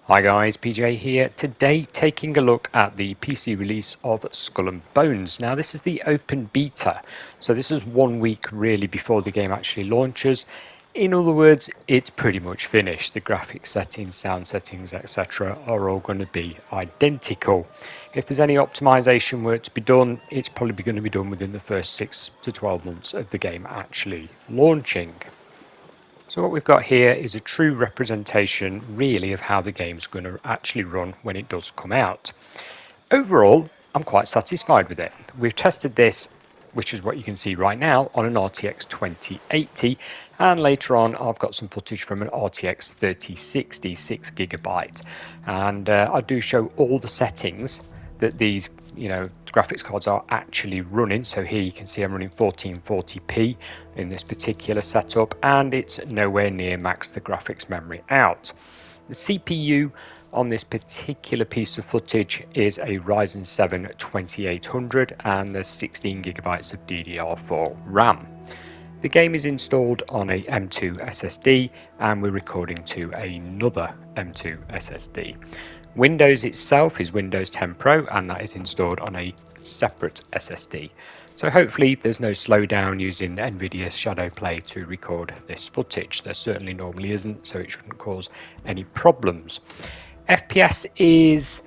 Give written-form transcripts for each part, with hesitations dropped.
Hi guys, PJ here. Today taking a look at the PC release of Skull and Bones. Now this is the open beta, so this is 1 week really before the game actually launches. In other words, it's pretty much finished. The graphics settings, sound settings, etc. are all going to be identical. If there's any optimization work to be done, it's probably going to be done within the first 6 to 12 months of the game actually launching. So what we've got here is a true representation really of how the game's going to actually run when it does come out. Overall, I'm quite satisfied with it. We've tested this, which is what you can see right now, on an RTX3080, and later on I've got some footage from an RTX3060 6GB, and I do show all the settings that these graphics cards are actually running. So here you can see I'm running 1440p in this particular setup, and it's nowhere near max the graphics memory out. The CPU on this particular piece of footage is a Ryzen 7 2800, and there's 16GB of DDR4 RAM. The game is installed on a M2 SSD, and we're recording to another M2 SSD. Windows itself is Windows 10 Pro, and that is installed on a separate SSD. So hopefully there's no slowdown using NVIDIA Shadow Play to record this footage. There certainly normally isn't, so it shouldn't cause any problems. FPS is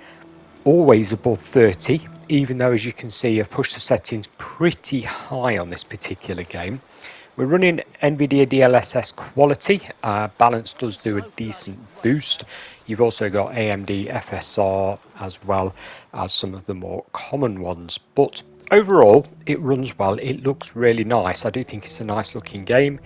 always above 30, even though, as you can see, I've pushed the settings pretty high on this particular game. We're running NVIDIA DLSS quality. Balance does do a decent boost. You've also got AMD FSR as well as some of the more common ones. But overall, it runs well. It looks really nice. I do think it's a nice looking game.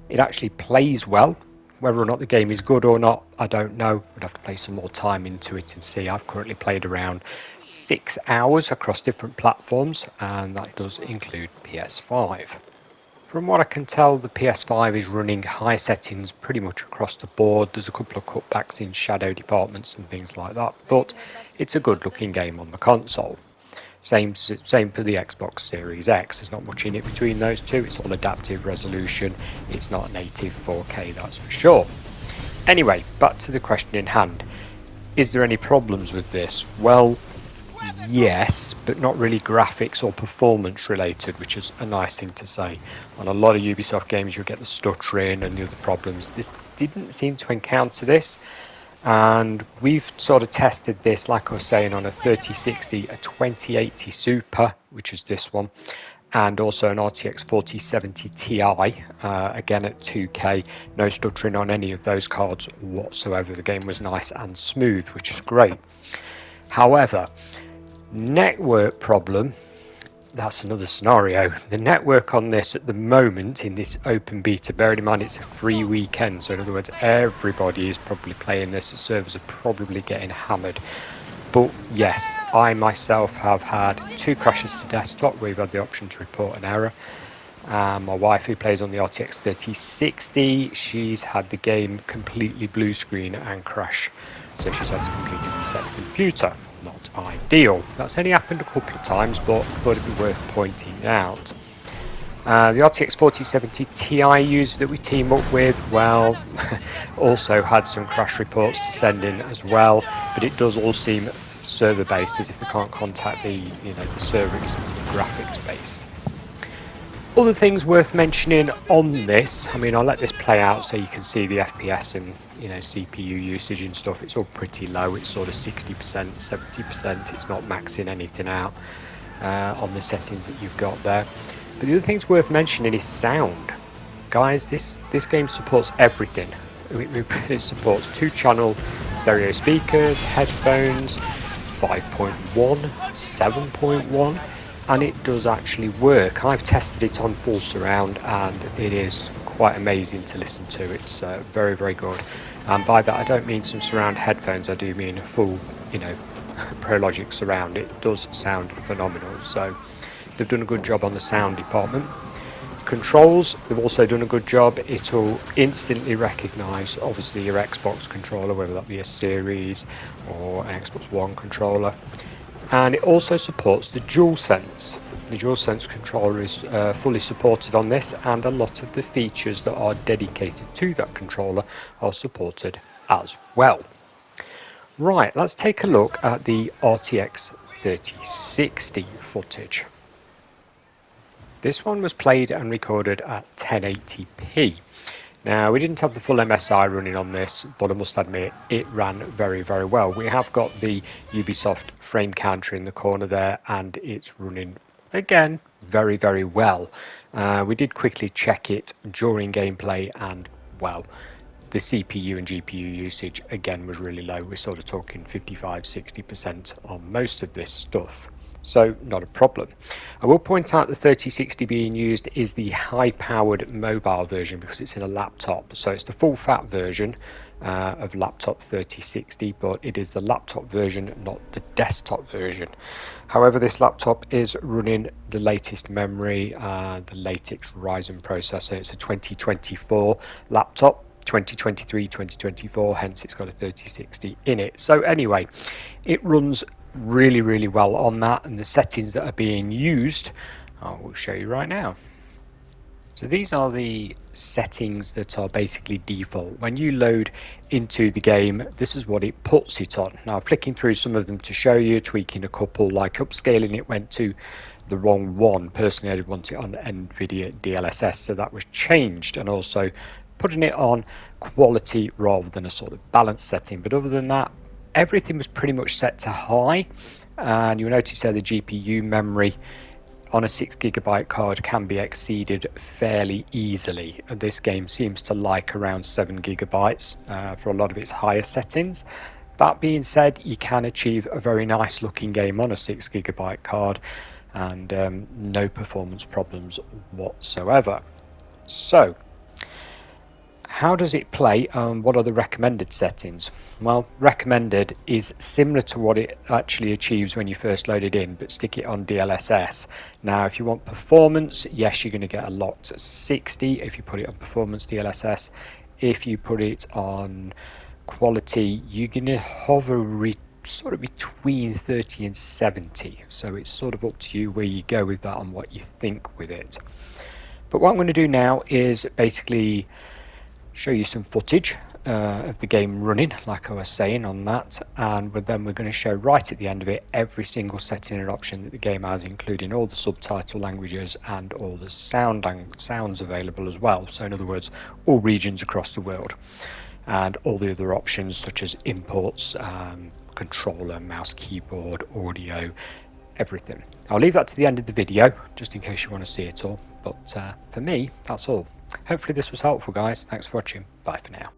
It actually plays well. Whether or not the game is good or not, I don't know. We'd have to play some more time into it and see. I've currently played around 6 hours across different platforms, and that does include PS5. From what I can tell, the PS5 is running high settings pretty much across the board. There's a couple of cutbacks in shadow departments and things like that, but it's a good looking game on the console. Same for the Xbox Series X. There's not much in it between those two. It's all adaptive resolution. It's not native 4K, that's for sure. Anyway, back to the question in hand. Is there any problems with this? Well, yes, but not really graphics or performance related, which is a nice thing to say. On a lot of Ubisoft games you'll get the stuttering and the other problems. This didn't seem to encounter this, and we've sort of tested this, like I was saying, on a 3060, a 2080 Super, which is this one, and also an RTX4070 Ti, again at 2K. No stuttering on any of those cards whatsoever. The game was nice and smooth, which is great. However, network problem, that's another scenario. The network on this at the moment in this open beta, bearing in mind it's a free weekend, so in other words everybody is probably playing this, the servers are probably getting hammered. But yes, I myself have had 2 crashes to desktop where we've had the option to report an error. My wife, who plays on the RTX 3060, she's had the game completely blue screen and crash, so she's had to completely reset the computer. Not ideal. That's only happened a couple of times, but I thought it'd be worth pointing out. The RTX 4070 Ti user that we team up with, well, also had some crash reports to send in as well, but it does all seem server based, as if they can't contact the server, it doesn't seem graphics based. Other things worth mentioning on this, I mean, I'll let this play out so you can see the FPS and CPU usage and stuff. It's all pretty low. It's sort of 60%, 70%. It's not maxing anything out on the settings that you've got there. But the other things worth mentioning is sound. Guys, this game supports everything. It supports 2-channel stereo speakers, headphones, 5.1, 7.1. and it does actually work. I've tested it on full surround, and it is quite amazing to listen to. It's very, very good. And by that I don't mean some surround headphones, I do mean a full ProLogic surround. It does sound phenomenal, so they've done a good job on the sound department. Controls, they've also done a good job. It'll instantly recognise obviously your Xbox controller, whether that be a Series or an Xbox One controller. And it also supports the DualSense. The DualSense controller is fully supported on this, and a lot of the features that are dedicated to that controller are supported as well. Right, let's take a look at the RTX 3060 footage. This one was played and recorded at 1080p. Now, we didn't have the full MSI running on this, but I must admit it ran very, very well. We have got the Ubisoft frame counter in the corner there, and it's running, again, very, very well. We did quickly check it during gameplay, and, well, the CPU and GPU usage, again, was really low. We're sort of talking 55-60% on most of this stuff. So not a problem. I will point out the 3060 being used is the high-powered mobile version because it's in a laptop. So it's the full-fat version of laptop 3060, but it is the laptop version, not the desktop version. However, this laptop is running the latest memory, the latest Ryzen processor. It's a 2024 laptop. 2023, 2024, hence it's got a 3060 in it. So anyway, it runs really, really well on that, and the settings that are being used I will show you right now. So these are the settings that are basically default. When you load into the game, this is what it puts it on. Now, flicking through some of them to show you, tweaking a couple, like upscaling it went to the wrong one. Personally, I did want it on NVIDIA DLSS, so that was changed, and also putting it on quality rather than a sort of balance setting. But other than that, everything was pretty much set to high, and you'll notice there the GPU memory on a 6GB card can be exceeded fairly easily. This game seems to like around 7GB for a lot of its higher settings. That being said, you can achieve a very nice looking game on a 6GB card and no performance problems whatsoever. So how does it play and what are the recommended settings? Well, recommended is similar to what it actually achieves when you first load it in, but stick it on DLSS. Now, if you want performance, yes, you're going to get a lot 60 if you put it on performance DLSS. If you put it on quality, you're going to hover sort of between 30 and 70. So it's sort of up to you where you go with that and what you think with it. But what I'm going to do now is basically show you some footage of the game running, like I was saying on that, and then we're going to show right at the end of it every single setting and option that the game has, including all the subtitle languages and all the sounds available as well. So in other words, all regions across the world, and all the other options such as imports, controller, mouse, keyboard, audio, everything. I'll leave that to the end of the video just in case you want to see it all, but for me that's all. Hopefully this was helpful, guys. Thanks for watching. Bye for now.